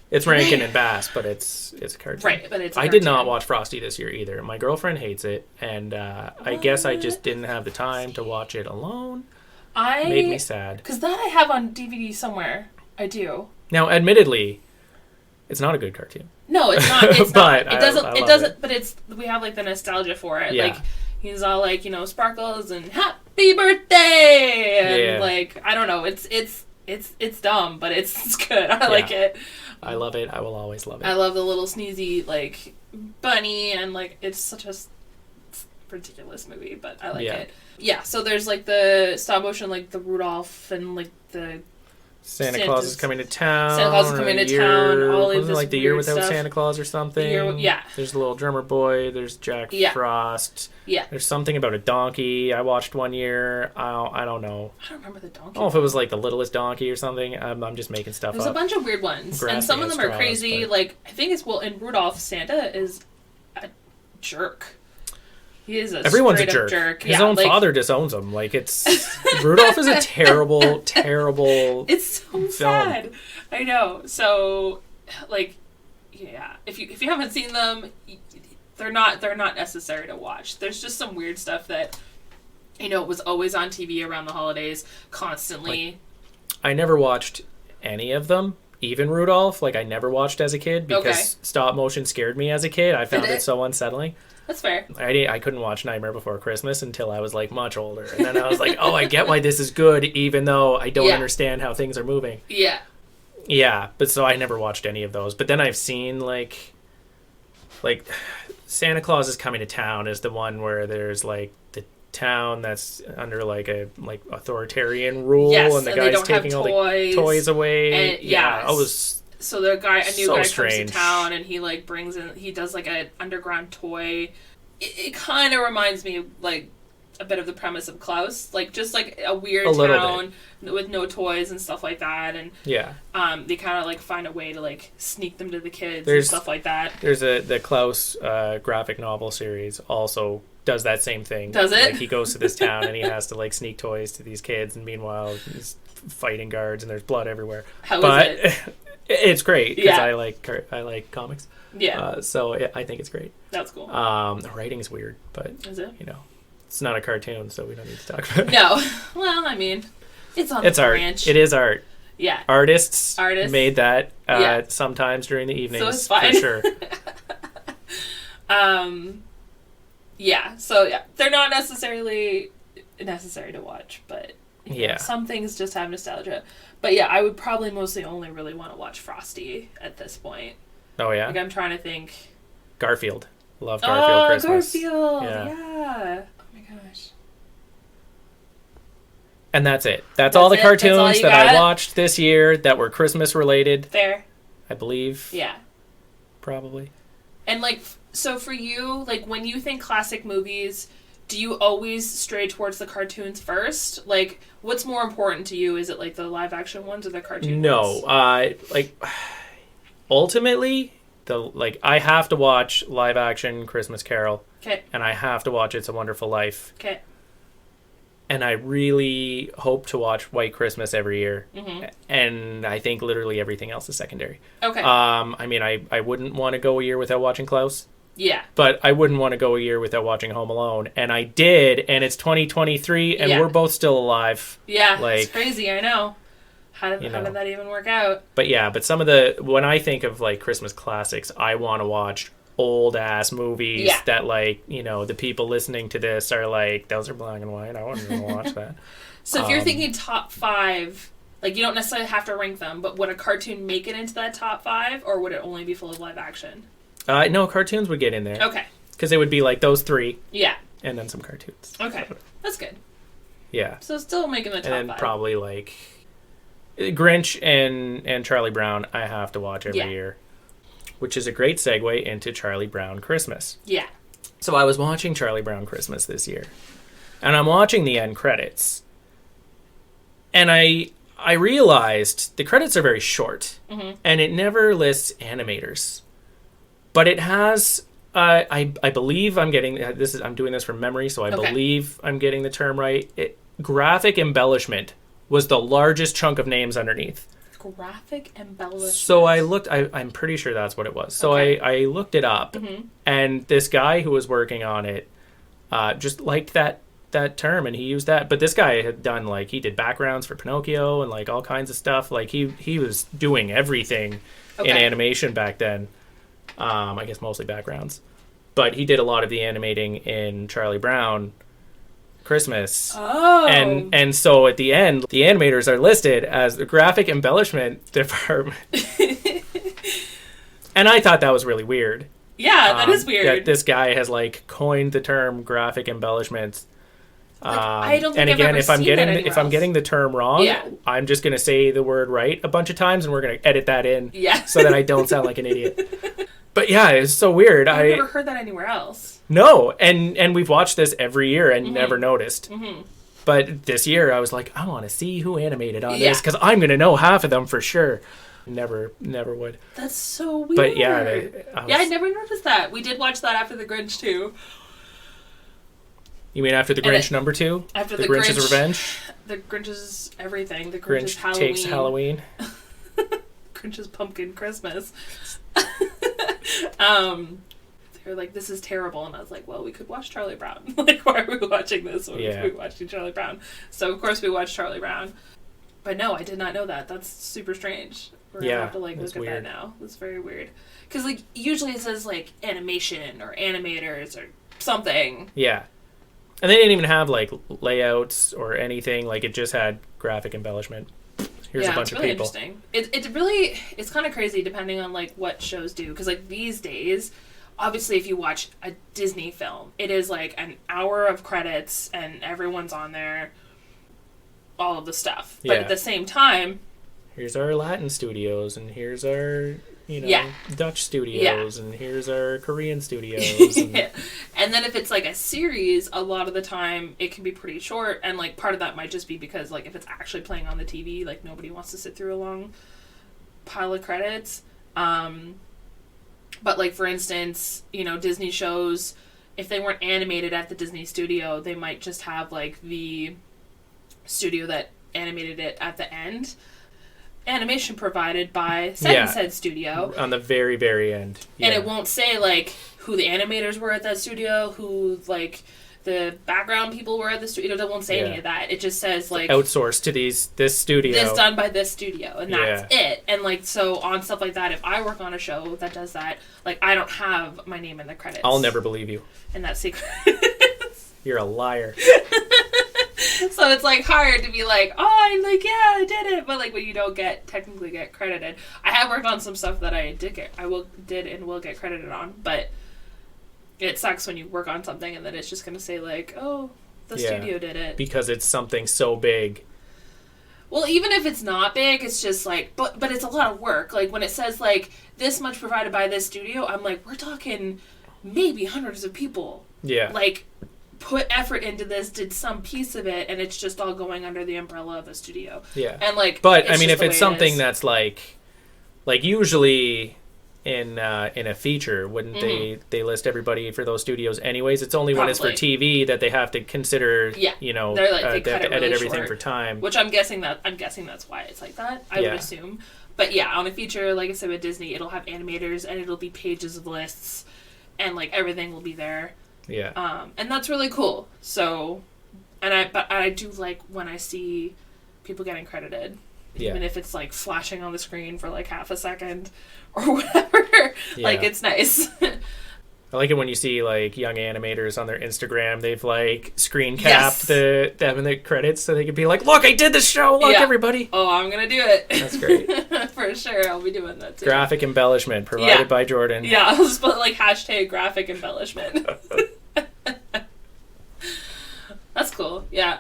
It's Rankin and Bass, but it's a cartoon. Right, but it's a I cartoon. did not watch Frosty this year either. My girlfriend hates it, and I guess I just didn't have the time to watch it alone. Made me sad. Because that I have on DVD somewhere. I do. Now, admittedly, it's not a good cartoon. No, it's not. It's but not. It doesn't. But we have, like, the nostalgia for it. Yeah. Like, he's all like, sparkles and happy birthday, and like, I don't know. It's dumb, but it's good. I like it. I love it. I will always love it. I love the little sneezy, like, bunny, and, like, it's such a ridiculous movie, but I like it. Yeah. So there's, like, the stop motion, like the Rudolph and, like, the Santa Claus is coming to town. All of this, like, the year without stuff. Santa Claus or something. There's the little drummer boy. There's Jack Frost. Yeah. There's something about a donkey I watched one year. I don't know. I don't remember the donkey. I don't know if it was, like, the littlest donkey or something. I'm just making stuff up. There's a bunch of weird ones, and some of them are crazy. Like, I think it's in Rudolph, Santa is a jerk. He is Everyone's a jerk. His own father disowns him. Like, it's Rudolph is a terrible, terrible. It's so sad. I know. So, like, yeah. If you haven't seen them, they're not necessary to watch. There's just some weird stuff that was always on TV around the holidays, constantly. Like, I never watched any of them. Even Rudolph, like, I never watched as a kid because stop motion scared me as a kid. I found it so unsettling. That's fair. I couldn't watch Nightmare Before Christmas until I was, like, much older. And then I was like, oh, I get why this is good, even though I don't understand how things are moving. Yeah. Yeah, but so I never watched any of those. But then I've seen, like Santa Claus is Coming to Town is the one where there's, like, the town that's under, like, a authoritarian rule, and the guy's taking all the toys away. And, it was... So a new guy comes to strange. town, and he, like, he does, like, an underground toy. It kind of reminds me of, like, a bit of the premise of Klaus, like just like a weird A little town with no toys and stuff like that, and Yeah. they kind of like find a way to like sneak them to the kids There's- and stuff like that. There's the Klaus graphic novel series also does that same thing. Does it? Like he goes to this town and he has to like sneak toys to these kids, and meanwhile he's fighting guards and there's blood everywhere. How But is it? it's great because Yeah. I like comics. Yeah, So I think it's great. that's cool. The writing's weird, but Is it? it's not a cartoon, so we don't need to talk about it. No. Well, I mean, it's on It's the art. branch. It is art. Yeah. Artists made that Yeah. sometimes during the evenings, So it's fine. for sure. Yeah. So yeah, they're not necessarily necessary to watch, but you know, Yeah. some things just have nostalgia. But yeah, I would probably mostly only really want to watch Frosty at this point. Oh yeah, Like I'm trying to think. Garfield. Love Garfield Christmas. Garfield. Yeah. Yeah. Oh my gosh. And that's it. That's all the That's it? That's all cartoons you that I got? watched this year that were Christmas related, Fair. I believe. Yeah. Probably. And like, so for you, like when you think classic movies, do you always stray towards the cartoons first? Like, what's more important to you? Is it like the live action ones or the cartoon No, ones? ultimately, I have to watch live action Christmas Carol, Okay. and I have to watch It's a Wonderful Life, Okay. and I really hope to watch White Christmas every year, and I think literally everything else is secondary. Okay. I mean, I wouldn't want to go a year without watching Klaus. Yeah. But I wouldn't want to go a year without watching Home Alone. And I did, and it's 2023, and Yeah. we're both still alive. Yeah. Like, it's crazy. I know. How did that even work out? But some of when I think of, like, Christmas classics, I want to watch old-ass movies that, like, the people listening to this are like, those are black and white. I wouldn't even watch that. So if you're thinking top 5, like, you don't necessarily have to rank them, but would a cartoon make it into that top 5, or would it only be full of live action? No, cartoons would get in there. Okay. Because it would be, like, those 3. Yeah. And then some cartoons. Okay. That's good. Yeah. So still making the top 5. And then probably, like, Grinch and Charlie Brown I have to watch every year. Which is a great segue into Charlie Brown Christmas. Yeah. So I was watching Charlie Brown Christmas this year. And I'm watching the end credits. And I realized the credits are very short. Mm-hmm. And it never lists animators. But it has... I believe I'm getting... I'm doing this from memory, so I believe I'm getting the term right. Graphic embellishment was the largest chunk of names underneath. Graphic embellishment. So I looked... I'm pretty sure that's what it was. So I looked it up. Mm-hmm. And this guy who was working on it just liked that term, and he used that. But this guy had done, like, he did backgrounds for Pinocchio and, like, all kinds of stuff. Like, he was doing everything in animation back then. I guess mostly backgrounds. But he did a lot of the animating in Charlie Brown Christmas. Oh. And so at the end, the animators are listed as the graphic embellishment department. And I thought that was really weird. Yeah, that is weird. That this guy has, like, coined the term graphic embellishment. I don't think and I've again, ever if I'm seen getting that anywhere I'm else. getting the term wrong, Yeah. I'm just gonna say the word right a bunch of times, and we're gonna edit that in, so that I don't sound like an idiot. But yeah, it's so weird. I've never heard that anywhere else. No, and we've watched this every year and never noticed. Mm-hmm. But this year, I was like, I want to see who animated on this because I'm gonna know half of them for sure. Never would. That's so weird. But yeah, I never noticed that. We did watch that after the Grinch too. You mean after the Grinch number 2? After the Grinch's Grinch, Revenge? The Grinch's everything. The Grinch's Grinch Halloween. takes Halloween. Grinch's Pumpkin Christmas. They were like, this is terrible. And I was like, well, we could watch Charlie Brown. Like, why are we watching this? Why are we watching Charlie Brown? So, of course, we watched Charlie Brown. But no, I did not know that. That's super strange. We're going to have to, like, look at that now. That's very weird. Because, like, usually it says, like, animation or animators or something. Yeah. And they didn't even have, like, layouts or anything. Like, it just had graphic embellishment. Here's a bunch of people. It's really interesting. It's kind of crazy depending on, like, what shows do. Because, like, these days, obviously, if you watch a Disney film, it is, like, an hour of credits and everyone's on there, all of the stuff. But at the same time... Here's our Latin studios, and here's our... Dutch studios, and here's our Korean studios. And... And then if it's like a series, a lot of the time it can be pretty short, and like part of that might just be because like if it's actually playing on the TV, like nobody wants to sit through a long pile of credits. But like for instance, you know, Disney shows, if they weren't animated at the Disney studio, they might just have like the studio that animated it at the end. Animation provided by said studio. On the very, very end. Yeah. And it won't say like who the animators were at that studio, who like the background people were at the studio. It won't say any of that. It just says like outsourced to this studio. This done by this studio, and that's it. And like so on stuff like that, if I work on a show that does that, like I don't have my name in the credits. I'll never believe you. And that's secret. You're a liar. So it's like hard to be like, oh, I did it, but like when you don't technically get credited. I have worked on some stuff that I did and will get credited on, but it sucks when you work on something and then it's just going to say like, oh, the studio did it. Because it's something so big. Well, even if it's not big, it's just like, but it's a lot of work. Like when it says like this much provided by this studio, I'm like, we're talking maybe hundreds of people. Yeah. Like put effort into this, did some piece of it, and it's just all going under the umbrella of a studio. Yeah. And like, but I mean, if it's something that's like usually in a feature, wouldn't they list everybody for those studios anyways? It's only when it's for TV that they have to consider. Yeah. You know, they're like, they have to edit really everything short, for time. Which I'm guessing that's why it's like that. I would assume. But yeah, on a feature, like I said with Disney, it'll have animators and it'll be pages of lists, and like everything will be there. Yeah. And that's really cool. So, but I do like when I see people getting credited, even if it's like flashing on the screen for like half a second or whatever. Like it's nice. I like it when you see like young animators on their Instagram. They've like screen capped them in the credits so they can be like, "Look, I did this show. Look, everybody." Oh, I'm gonna do it. That's great. For sure, I'll be doing that too. Graphic embellishment provided by Jordan. Yeah, I'll just put like hashtag graphic embellishment. That's cool. Yeah,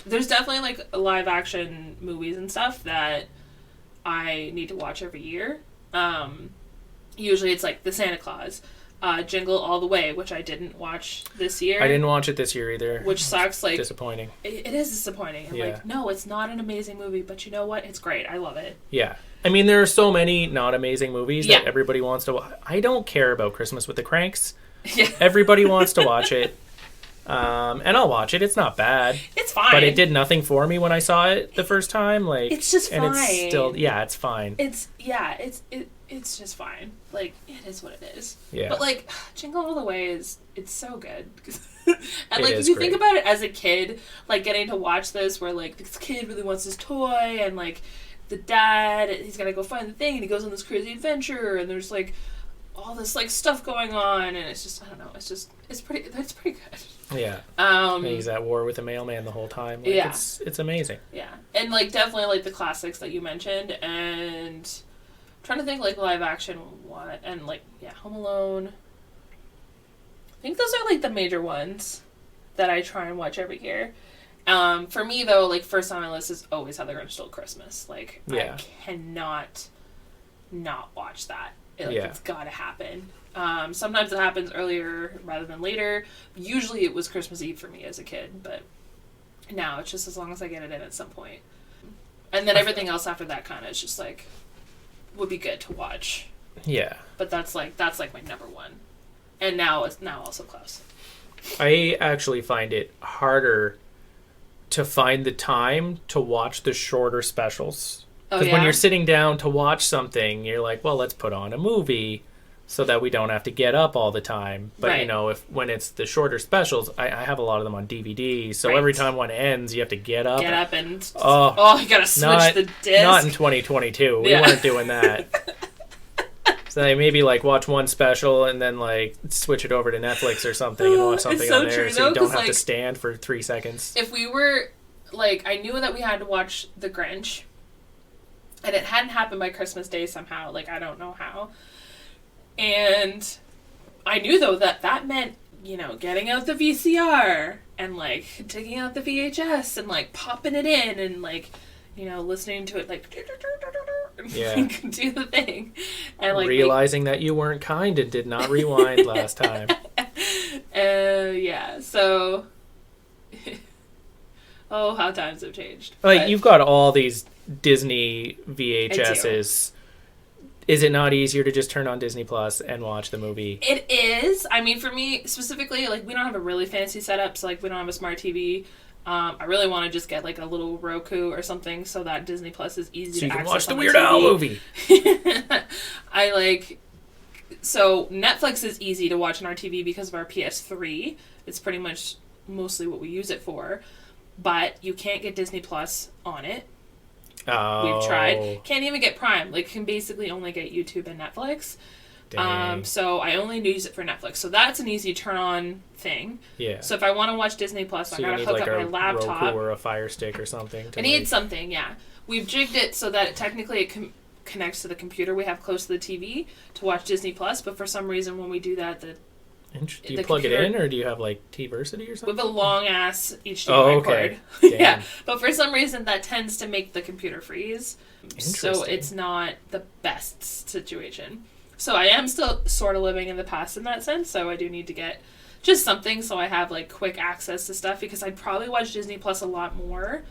there's definitely like live action movies and stuff that I need to watch every year. Usually it's like the Santa Claus, Jingle All the Way, which I didn't watch this year. I didn't watch it this year either. Which sucks. Like disappointing. It is disappointing. I'm like, no, it's not an amazing movie, but you know what? It's great. I love it. Yeah. I mean, there are so many not amazing movies that everybody wants to watch. I don't care about Christmas with the Cranks. Yeah. Everybody wants to watch it. And I'll watch it. It's not bad. It's fine. But it did nothing for me when I saw it the first time. Like it's just fine. And it's still it's fine. It's just fine. Like it is what it is. Yeah. But like Jingle All the Way it's so good. And like if you think about it as a kid, like getting to watch this where like this kid really wants this toy and like the dad, he's gotta go find the thing and he goes on this crazy adventure and there's like all this like stuff going on and it's just I don't know, it's pretty good. Yeah. He's at war with the mailman the whole time. Like, it's amazing. Yeah. And like definitely like the classics that you mentioned and I'm trying to think like live action what and like Home Alone. I think those are like the major ones that I try and watch every year. For me though, like first on my list is always How the Grinch Stole Christmas. Like I cannot not watch that. It's gotta happen. Sometimes it happens earlier rather than later. Usually it was Christmas Eve for me as a kid, but now it's just as long as I get it in at some point. And then everything else after that kind of is just like would be good to watch. Yeah. But that's like my number one. And now it's also Klaus. I actually find it harder to find the time to watch the shorter specials. Because when you're sitting down to watch something, you're like, well, let's put on a movie so that we don't have to get up all the time. But, you know, when it's the shorter specials, I have a lot of them on DVD. So every time one ends, you have to get up. You gotta switch the disc. Not in 2022. We weren't doing that. So they maybe like watch one special and then like switch it over to Netflix or something and watch something on there so you don't have to stand for 3 seconds. If we were, like, I knew that we had to watch The Grinch. And it hadn't happened by Christmas Day somehow. Like, I don't know how. And I knew, though, that meant, you know, getting out the VCR and, like, taking out the VHS and, like, popping it in and, like, you know, listening to it, like, do the thing. And, like, realizing that you weren't kind and did not rewind last time. Yeah, so... oh, how times have changed. Like, you've got all these Disney VHSs. Is it not easier to just turn on Disney Plus and watch the movie? It is. I mean, for me, specifically, like, we don't have a really fancy setup, so, like, we don't have a smart TV. I really want to just get, like, a little Roku or something so that Disney Plus is easy to access. So you can watch the Weird Al movie. So Netflix is easy to watch on our TV because of our PS3. It's pretty much mostly what we use it for. But you can't get Disney Plus on it. Oh. We've tried. Can't even get Prime. Like, can basically only get YouTube and Netflix. So I only use it for Netflix. So that's an easy turn-on thing. Yeah. So if I want to watch Disney Plus, I gotta hook up my laptop. Roku or a Fire Stick or something. I need something, yeah. We've jigged it so that it connects to the computer we have close to the TV to watch Disney Plus. But for some reason, when we do that, do you plug it in, or do you have like T-Versity or something? With a long ass HDMI cord. Yeah, but for some reason that tends to make the computer freeze. So it's not the best situation. So I am still sort of living in the past in that sense. So I do need to get just something so I have like quick access to stuff, because I'd probably watch Disney Plus a lot more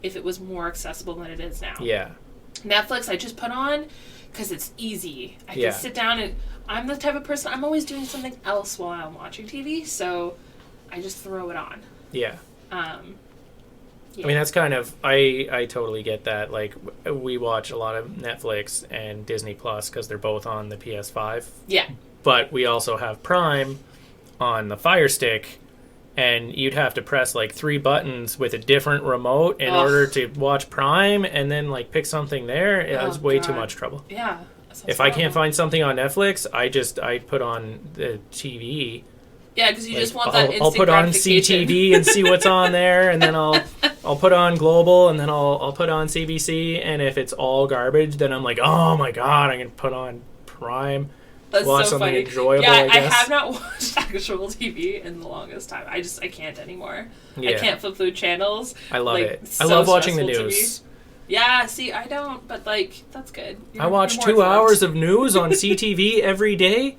if it was more accessible than it is now. Yeah. Netflix I just put on because it's easy. I can sit down and I'm the type of person, I'm always doing something else while I'm watching TV, so I just throw it on. Yeah. I mean, that's kind of, I totally get that. Like, we watch a lot of Netflix and Disney Plus because they're both on the PS5. Yeah. But we also have Prime on the Fire Stick, and you'd have to press like 3 buttons with a different remote in order to watch Prime and then like pick something there. It was way too much trouble. Yeah. If I can't find something on Netflix, I put on the TV. Yeah, because you just want that instant I'll put on CTV and see what's on there, and then I'll put on Global, and then I'll put on CBC, and if it's all garbage, then I'm like, oh my god, I can put on Prime. That's watch so something funny. enjoyable, yeah, I guess. I have not watched actual TV in the longest time. I can't anymore. Yeah. I can't flip through channels. I love it. I love watching the news. Yeah, see, I don't, but like, that's good. I watch 2 hours of news on CTV every day,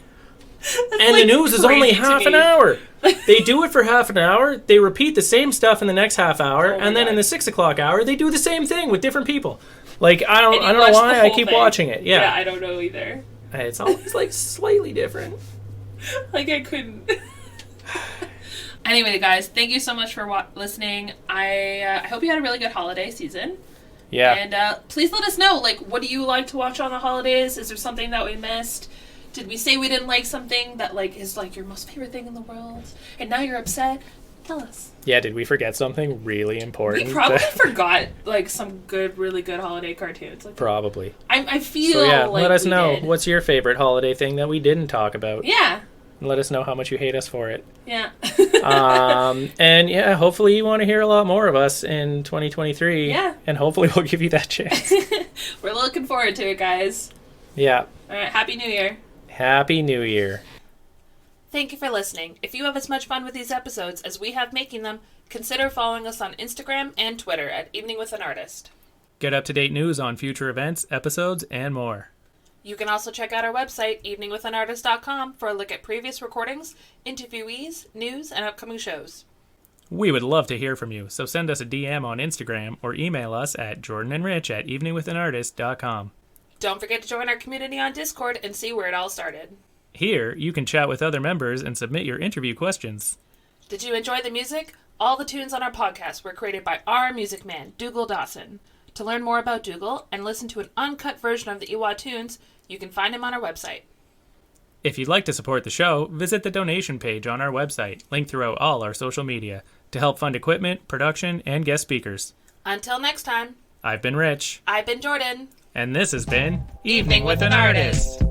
and like the news is only half an hour. They do it for half an hour, they repeat the same stuff in the next half hour, and then in the 6 o'clock hour, they do the same thing with different people. Like, I don't know why I keep watching it. Yeah, I don't know either. It's always like slightly different. Like, I couldn't. Anyway, guys, thank you so much for listening. I hope you had a really good holiday season. Yeah. And please let us know, like, what do you like to watch on the holidays? Is there something that we missed? Did we say we didn't like something that, like, is, like, your most favorite thing in the world? And now you're upset? Tell us. Yeah, did we forget something really important? We probably forgot, like, some really good holiday cartoons. Like, probably. I feel let us know. What's your favorite holiday thing that we didn't talk about? Yeah. And let us know how much you hate us for it. Yeah. And yeah, hopefully you want to hear a lot more of us in 2023. Yeah. And hopefully we'll give you that chance. We're looking forward to it, guys. Yeah. All right. Happy New Year. Happy New Year. Thank you for listening. If you have as much fun with these episodes as we have making them, consider following us on Instagram and Twitter at Evening with an Artist. Get up-to-date news on future events, episodes, and more. You can also check out our website, eveningwithanartist.com, for a look at previous recordings, interviewees, news, and upcoming shows. We would love to hear from you, so send us a DM on Instagram or email us at jordanandrich@eveningwithanartist.com. Don't forget to join our community on Discord and see where it all started. Here, you can chat with other members and submit your interview questions. Did you enjoy the music? All the tunes on our podcast were created by our music man, Dougal Dawson. To learn more about Dougal and listen to an uncut version of the Iwa tunes, you can find him on our website. If you'd like to support the show, visit the donation page on our website, linked throughout all our social media, to help fund equipment, production, and guest speakers. Until next time. I've been Rich. I've been Jordan. And this has been Evening with an Artist.